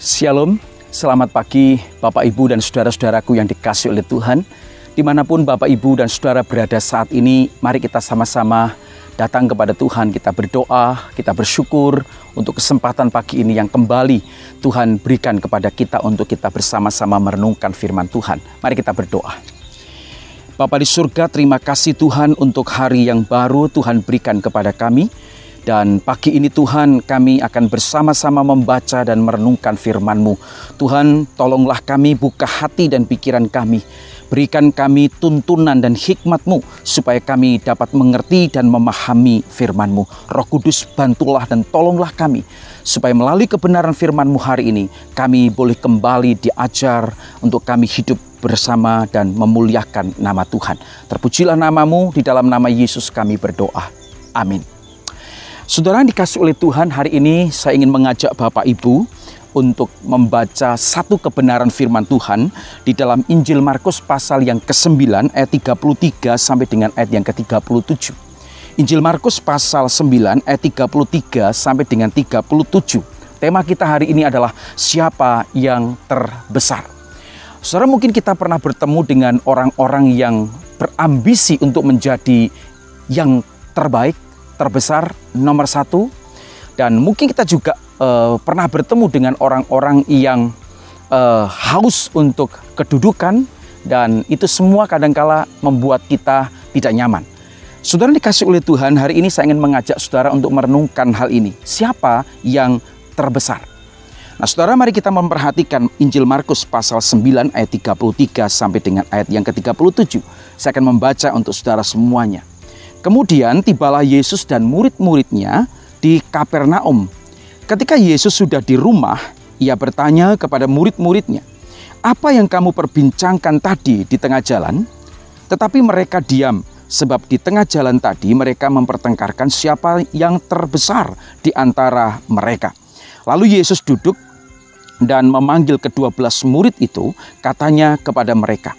Shalom, selamat pagi Bapak Ibu dan saudara-saudaraku yang dikasihi oleh Tuhan. Dimanapun Bapak Ibu dan saudara berada saat ini, mari kita sama-sama datang kepada Tuhan. Kita berdoa, kita bersyukur untuk kesempatan pagi ini yang kembali Tuhan berikan kepada kita untuk kita bersama-sama merenungkan firman Tuhan. Mari kita berdoa. Bapa di surga, terima kasih Tuhan untuk hari yang baru Tuhan berikan kepada kami. Dan pagi ini Tuhan, kami akan bersama-sama membaca dan merenungkan firman-Mu. Tuhan, tolonglah kami, buka hati dan pikiran kami. Berikan kami tuntunan dan hikmat-Mu supaya kami dapat mengerti dan memahami firman-Mu. Roh Kudus, bantulah dan tolonglah kami supaya melalui kebenaran firman-Mu hari ini kami boleh kembali diajar untuk kami hidup bersama dan memuliakan nama Tuhan. Terpujilah nama-Mu, di dalam nama Yesus kami berdoa. Amin. Saudara yang dikasihi oleh Tuhan, hari ini saya ingin mengajak Bapak Ibu untuk membaca satu kebenaran firman Tuhan di dalam Injil Markus pasal yang ke-9 ayat 33 sampai dengan ayat yang ke-37. Injil Markus pasal 9 ayat 33 sampai dengan 37. Tema kita hari ini adalah siapa yang terbesar. Saudara, mungkin kita pernah bertemu dengan orang-orang yang berambisi untuk menjadi yang terbaik, terbesar, nomor satu. Dan mungkin kita juga pernah bertemu dengan orang-orang yang haus untuk kedudukan, dan itu semua kadangkala membuat kita tidak nyaman. Saudara dikasih oleh Tuhan, hari ini saya ingin mengajak saudara untuk merenungkan hal ini. Siapa yang terbesar? Nah saudara, mari kita memperhatikan Injil Markus pasal 9 ayat 33 sampai dengan ayat yang ke-37. Saya akan membaca untuk saudara semuanya. Kemudian tibalah Yesus dan murid-muridnya di Kapernaum. Ketika Yesus sudah di rumah, ia bertanya kepada murid-muridnya, "Apa yang kamu perbincangkan tadi di tengah jalan?" Tetapi mereka diam, sebab di tengah jalan tadi mereka mempertengkarkan siapa yang terbesar di antara mereka. Lalu Yesus duduk dan memanggil ke-12 murid itu, katanya kepada mereka,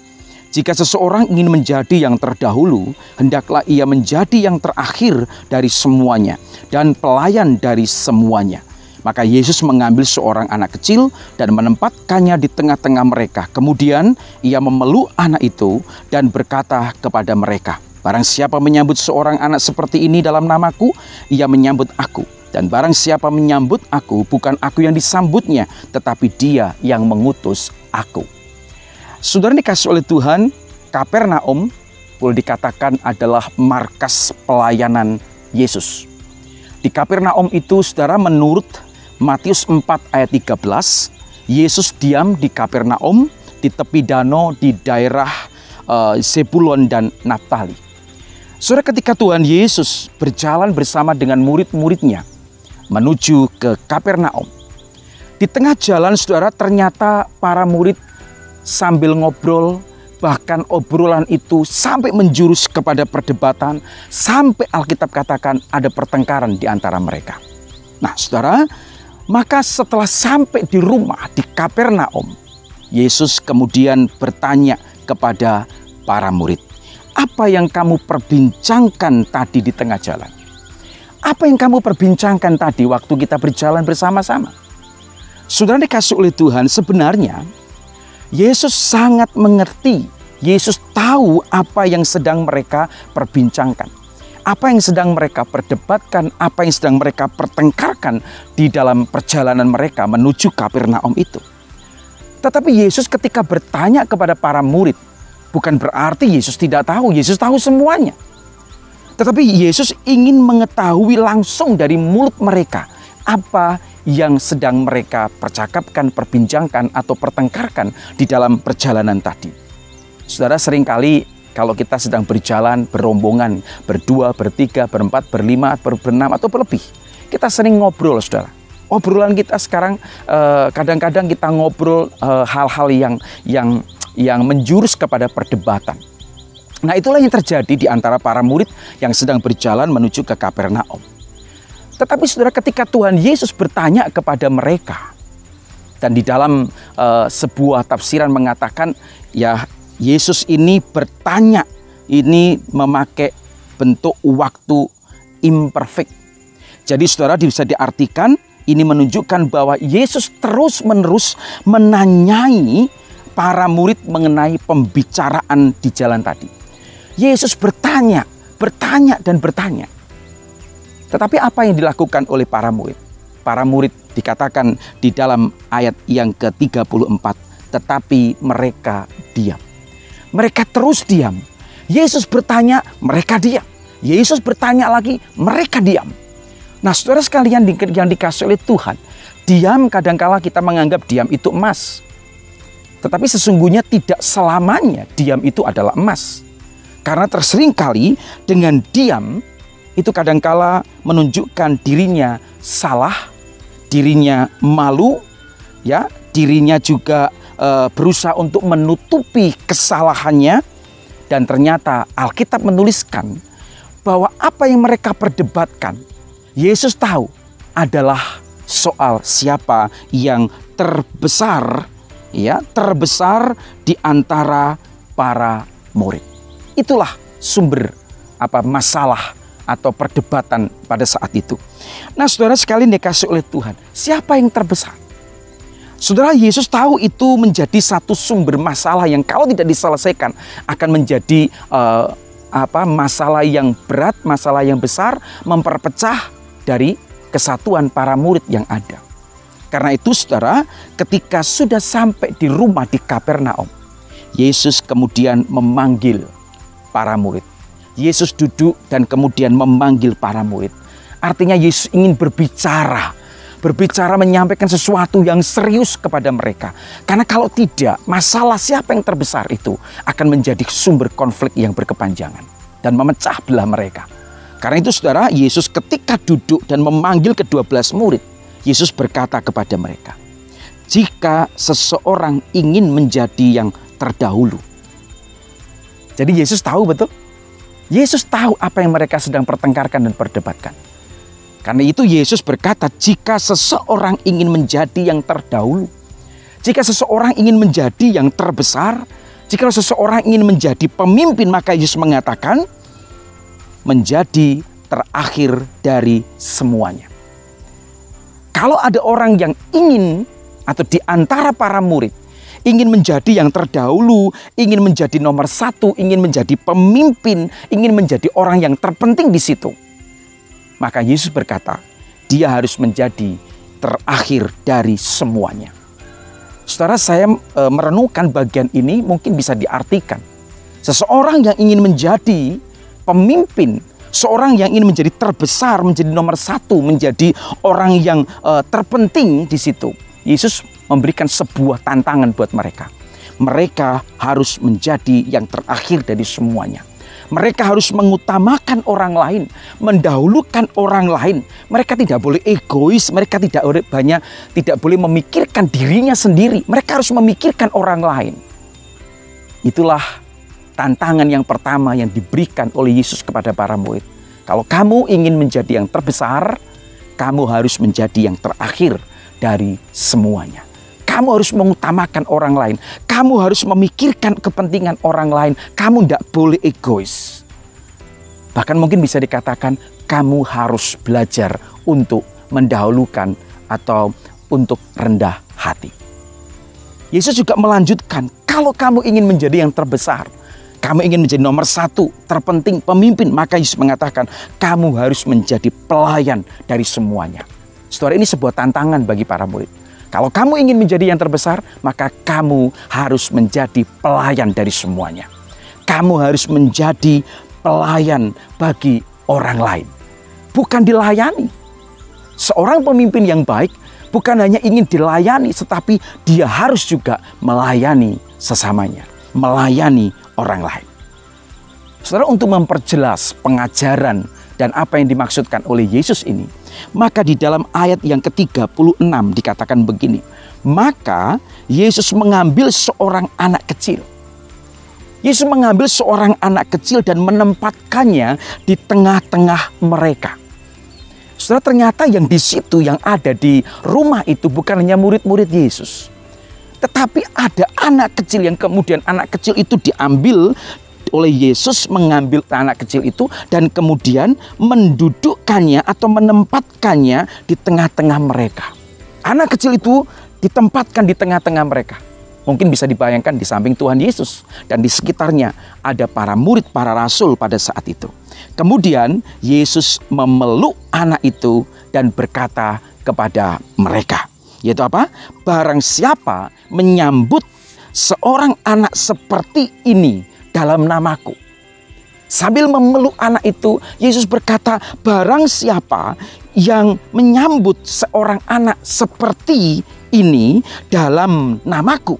"Jika seseorang ingin menjadi yang terdahulu, hendaklah ia menjadi yang terakhir dari semuanya dan pelayan dari semuanya." Maka Yesus mengambil seorang anak kecil dan menempatkannya di tengah-tengah mereka. Kemudian ia memeluk anak itu dan berkata kepada mereka, "Barang siapa menyambut seorang anak seperti ini dalam namaku, ia menyambut aku. Dan barang siapa menyambut aku, bukan aku yang disambutnya, tetapi dia yang mengutus aku." Saudara dikasih oleh Tuhan, Kapernaum boleh dikatakan adalah markas pelayanan Yesus. Di Kapernaum itu, saudara, menurut Matius 4 ayat 13, Yesus diam di Kapernaum, di tepi danau di daerah Zebulon dan Naftali. Saudara, ketika Tuhan Yesus berjalan bersama dengan murid-muridnya menuju ke Kapernaum, di tengah jalan, saudara, ternyata para murid sambil ngobrol, bahkan obrolan itu sampai menjurus kepada perdebatan, sampai Alkitab katakan ada pertengkaran di antara mereka. Nah saudara, maka setelah sampai di rumah di Kapernaum, Yesus kemudian bertanya kepada para murid, "Apa yang kamu perbincangkan tadi di tengah jalan? Apa yang kamu perbincangkan tadi waktu kita berjalan bersama-sama?" Saudara dikasih oleh Tuhan, sebenarnya Yesus sangat mengerti. Yesus tahu apa yang sedang mereka perbincangkan, apa yang sedang mereka perdebatkan, apa yang sedang mereka pertengkarkan di dalam perjalanan mereka menuju Kapernaum itu. Tetapi Yesus ketika bertanya kepada para murid, bukan berarti Yesus tidak tahu. Yesus tahu semuanya. Tetapi Yesus ingin mengetahui langsung dari mulut mereka apa yang sedang mereka percakapkan, perbincangkan, atau pertengkarkan di dalam perjalanan tadi. Saudara, seringkali kalau kita sedang berjalan berombongan, berdua, bertiga, berempat, berlima, berenam, atau berlebih, kita sering ngobrol, saudara. Obrolan kita sekarang kadang-kadang kita ngobrol hal-hal yang menjurus kepada perdebatan. Nah, itulah yang terjadi di antara para murid yang sedang berjalan menuju ke Kapernaum. Tetapi saudara, ketika Tuhan Yesus bertanya kepada mereka, dan di dalam sebuah tafsiran mengatakan, ya Yesus ini bertanya, ini memakai bentuk waktu imperfect. Jadi saudara, bisa diartikan Ini menunjukkan bahwa Yesus terus-menerus menanyai para murid mengenai pembicaraan di jalan tadi. Yesus bertanya dan bertanya. Tetapi apa yang dilakukan oleh para murid? Para murid dikatakan di dalam ayat yang ke-34, tetapi mereka diam. Mereka terus diam. Yesus bertanya, mereka diam. Yesus bertanya lagi, mereka diam. Nah, saudara sekalian yang dikasih oleh Tuhan, diam kadangkala kita menganggap diam itu emas. Tetapi sesungguhnya tidak selamanya diam itu adalah emas. Karena terseringkali dengan diam itu kadangkala menunjukkan dirinya salah, dirinya malu, ya, dirinya juga berusaha untuk menutupi kesalahannya. Dan ternyata Alkitab menuliskan bahwa apa yang mereka perdebatkan, Yesus tahu adalah soal siapa yang terbesar, ya, terbesar di antara para murid. Itulah sumber masalah atau perdebatan pada saat itu. Nah, saudara sekalian dikasih oleh Tuhan, siapa yang terbesar? Saudara, Yesus tahu itu menjadi satu sumber masalah yang kalau tidak diselesaikan akan menjadi masalah yang berat, masalah yang besar, memperpecah dari kesatuan para murid yang ada. Karena itu saudara, ketika sudah sampai di rumah di Kapernaum, Yesus kemudian memanggil para murid. Yesus duduk dan kemudian memanggil para murid. Artinya Yesus ingin berbicara menyampaikan sesuatu yang serius kepada mereka. Karena kalau tidak, masalah siapa yang terbesar itu akan menjadi sumber konflik yang berkepanjangan dan memecah belah mereka. Karena itu saudara, Yesus ketika duduk dan memanggil ke-12 murid, Yesus berkata kepada mereka, jika seseorang ingin menjadi yang terdahulu. Jadi Yesus tahu betul. Yesus tahu apa yang mereka sedang pertengkarkan dan perdebatkan. Karena itu Yesus berkata, jika seseorang ingin menjadi yang terdahulu, jika seseorang ingin menjadi yang terbesar, jika seseorang ingin menjadi pemimpin, maka Yesus mengatakan, menjadi terakhir dari semuanya. Kalau ada orang yang ingin atau di antara para murid ingin menjadi yang terdahulu, ingin menjadi nomor satu, ingin menjadi pemimpin, ingin menjadi orang yang terpenting di situ, maka Yesus berkata, dia harus menjadi terakhir dari semuanya. Saudara, saya merenungkan bagian ini mungkin bisa diartikan. Seseorang yang ingin menjadi pemimpin, seorang yang ingin menjadi terbesar, menjadi nomor satu, menjadi orang yang terpenting di situ. Yesus memberikan sebuah tantangan buat mereka. Mereka harus menjadi yang terakhir dari semuanya. Mereka harus mengutamakan orang lain, mendahulukan orang lain. Mereka tidak boleh egois, mereka tidak boleh memikirkan dirinya sendiri. Mereka harus memikirkan orang lain. Itulah tantangan yang pertama yang diberikan oleh Yesus kepada para murid. Kalau kamu ingin menjadi yang terbesar, kamu harus menjadi yang terakhir dari semuanya. Kamu harus mengutamakan orang lain. Kamu harus memikirkan kepentingan orang lain. Kamu tidak boleh egois. Bahkan mungkin bisa dikatakan kamu harus belajar untuk mendahulukan atau untuk rendah hati. Yesus juga melanjutkan, kalau kamu ingin menjadi yang terbesar, kamu ingin menjadi nomor satu, terpenting, pemimpin, maka Yesus mengatakan kamu harus menjadi pelayan dari semuanya. Saudara, ini sebuah tantangan bagi para murid. Kalau kamu ingin menjadi yang terbesar, maka kamu harus menjadi pelayan dari semuanya. Kamu harus menjadi pelayan bagi orang lain. Bukan dilayani. Seorang pemimpin yang baik bukan hanya ingin dilayani, tetapi dia harus juga melayani sesamanya. Melayani orang lain. Saudara, untuk memperjelas pengajaran dan apa yang dimaksudkan oleh Yesus ini, maka di dalam ayat yang ke-36 dikatakan begini, maka Yesus mengambil seorang anak kecil. Yesus mengambil seorang anak kecil dan menempatkannya di tengah-tengah mereka. Saudara, ternyata yang di situ, yang ada di rumah itu bukan hanya murid-murid Yesus, tetapi ada anak kecil yang kemudian anak kecil itu diambil oleh Yesus mengambil anak kecil itu dan kemudian mendudukkannya atau menempatkannya di tengah-tengah mereka. Anak kecil itu ditempatkan di tengah-tengah mereka. Mungkin bisa dibayangkan di samping Tuhan Yesus dan di sekitarnya ada para murid, para rasul pada saat itu. Kemudian Yesus memeluk anak itu dan berkata kepada mereka, yaitu apa? Barang siapa menyambut seorang anak seperti ini dalam namaku. Sambil memeluk anak itu, Yesus berkata, barang siapa yang menyambut seorang anak seperti ini dalam namaku,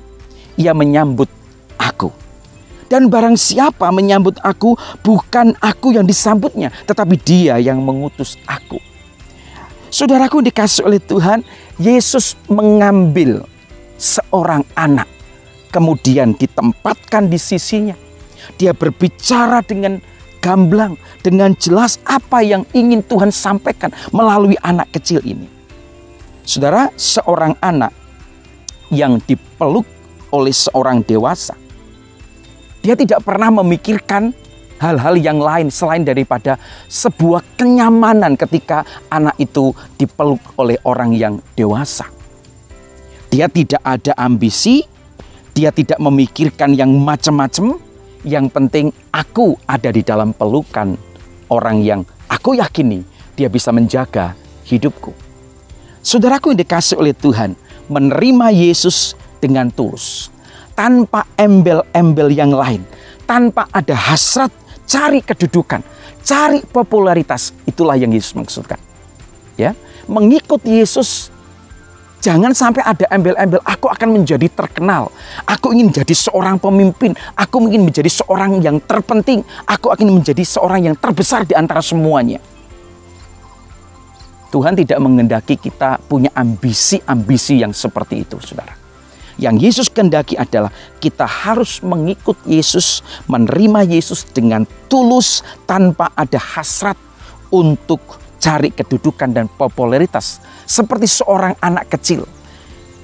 ia menyambut aku. Dan barang siapa menyambut aku, bukan aku yang disambutnya, tetapi dia yang mengutus aku. Saudaraku dikasih oleh Tuhan, Yesus mengambil seorang anak, kemudian ditempatkan di sisinya. Dia berbicara dengan gamblang, dengan jelas apa yang ingin Tuhan sampaikan melalui anak kecil ini. Saudara, seorang anak yang dipeluk oleh seorang dewasa, dia tidak pernah memikirkan hal-hal yang lain selain daripada sebuah kenyamanan ketika anak itu dipeluk oleh orang yang dewasa. Dia tidak ada ambisi, dia tidak memikirkan yang macam-macam. Yang penting aku ada di dalam pelukan orang yang aku yakini dia bisa menjaga hidupku. Saudaraku yang dikasih oleh Tuhan, menerima Yesus dengan tulus, tanpa embel-embel yang lain, tanpa ada hasrat cari kedudukan, cari popularitas. Itulah yang Yesus maksudkan. Ya, mengikut Yesus jangan sampai ada embel-embel, aku akan menjadi terkenal, aku ingin menjadi seorang pemimpin, aku ingin menjadi seorang yang terpenting, aku akan menjadi seorang yang terbesar di antara semuanya. Tuhan tidak menghendaki kita punya ambisi-ambisi yang seperti itu, saudara. Yang Yesus kehendaki adalah kita harus mengikut Yesus, menerima Yesus dengan tulus tanpa ada hasrat untuk cari kedudukan dan popularitas. Seperti seorang anak kecil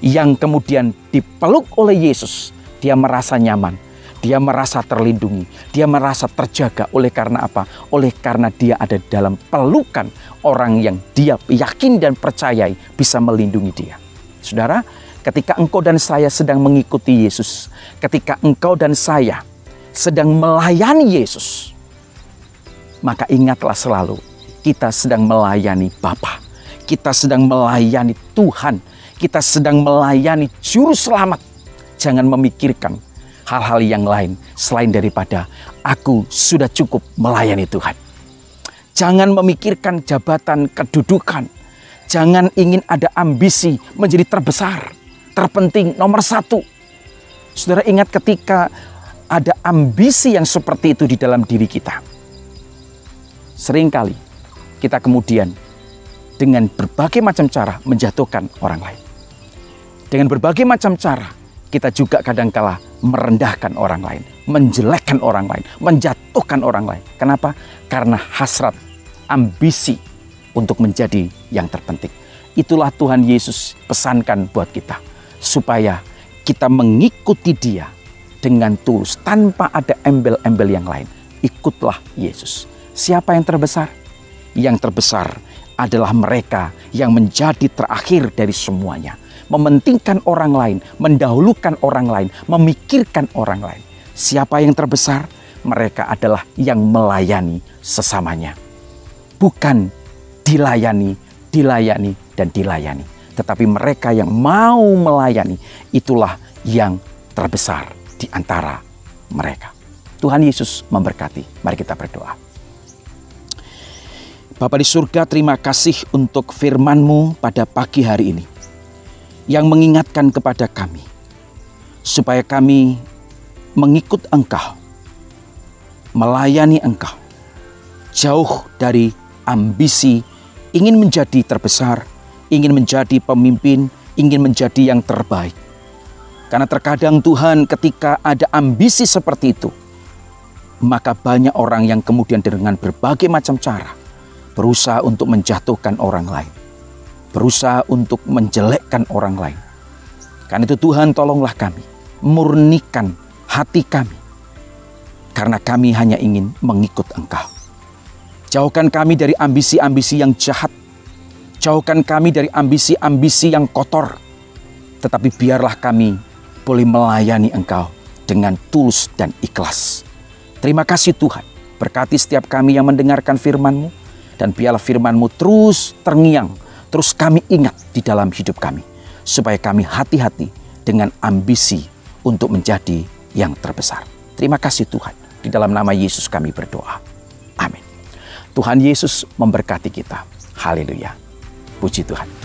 yang kemudian dipeluk oleh Yesus, dia merasa nyaman, dia merasa terlindungi, dia merasa terjaga. Oleh karena apa? Oleh karena dia ada dalam pelukan orang yang dia yakin dan percayai bisa melindungi dia. Saudara, ketika engkau dan saya sedang mengikuti Yesus, ketika engkau dan saya sedang melayani Yesus, maka ingatlah selalu, kita sedang melayani Bapa. Kita sedang melayani Tuhan. Kita sedang melayani Juru Selamat. Jangan memikirkan hal-hal yang lain selain daripada aku sudah cukup melayani Tuhan. Jangan memikirkan jabatan kedudukan. Jangan ingin ada ambisi menjadi terbesar, terpenting, nomor satu. Saudara ingat ketika ada ambisi yang seperti itu di dalam diri kita. Seringkali kita kemudian dengan berbagai macam cara menjatuhkan orang lain. Dengan berbagai macam cara kita juga kadangkala merendahkan orang lain, menjelekkan orang lain, menjatuhkan orang lain. Kenapa? Karena hasrat, ambisi untuk menjadi yang terpenting. Itulah Tuhan Yesus pesankan buat kita, supaya kita mengikuti Dia dengan tulus tanpa ada embel-embel yang lain. Ikutlah Yesus. Siapa yang terbesar? Yang terbesar adalah mereka yang menjadi terakhir dari semuanya. Mementingkan orang lain, mendahulukan orang lain, memikirkan orang lain. Siapa yang terbesar? Mereka adalah yang melayani sesamanya. Bukan dilayani, dan dilayani. Tetapi mereka yang mau melayani, itulah yang terbesar di antara mereka. Tuhan Yesus memberkati. Mari kita berdoa. Bapa di surga, terima kasih untuk firman-Mu pada pagi hari ini, yang mengingatkan kepada kami, supaya kami mengikut Engkau, melayani Engkau, jauh dari ambisi, ingin menjadi terbesar, ingin menjadi pemimpin, ingin menjadi yang terbaik. Karena terkadang Tuhan, ketika ada ambisi seperti itu, maka banyak orang yang kemudian dengan berbagai macam cara berusaha untuk menjatuhkan orang lain, berusaha untuk menjelekkan orang lain. Karena itu Tuhan, tolonglah kami, murnikan hati kami, karena kami hanya ingin mengikut Engkau. Jauhkan kami dari ambisi-ambisi yang jahat. Jauhkan kami dari ambisi-ambisi yang kotor. Tetapi biarlah kami boleh melayani Engkau dengan tulus dan ikhlas. Terima kasih Tuhan. Berkati setiap kami yang mendengarkan firman-Mu. Dan biarlah firman-Mu terus terngiang, terus kami ingat di dalam hidup kami. Supaya kami hati-hati dengan ambisi untuk menjadi yang terbesar. Terima kasih Tuhan. Di dalam nama Yesus kami berdoa. Amin. Tuhan Yesus memberkati kita. Haleluya. Puji Tuhan.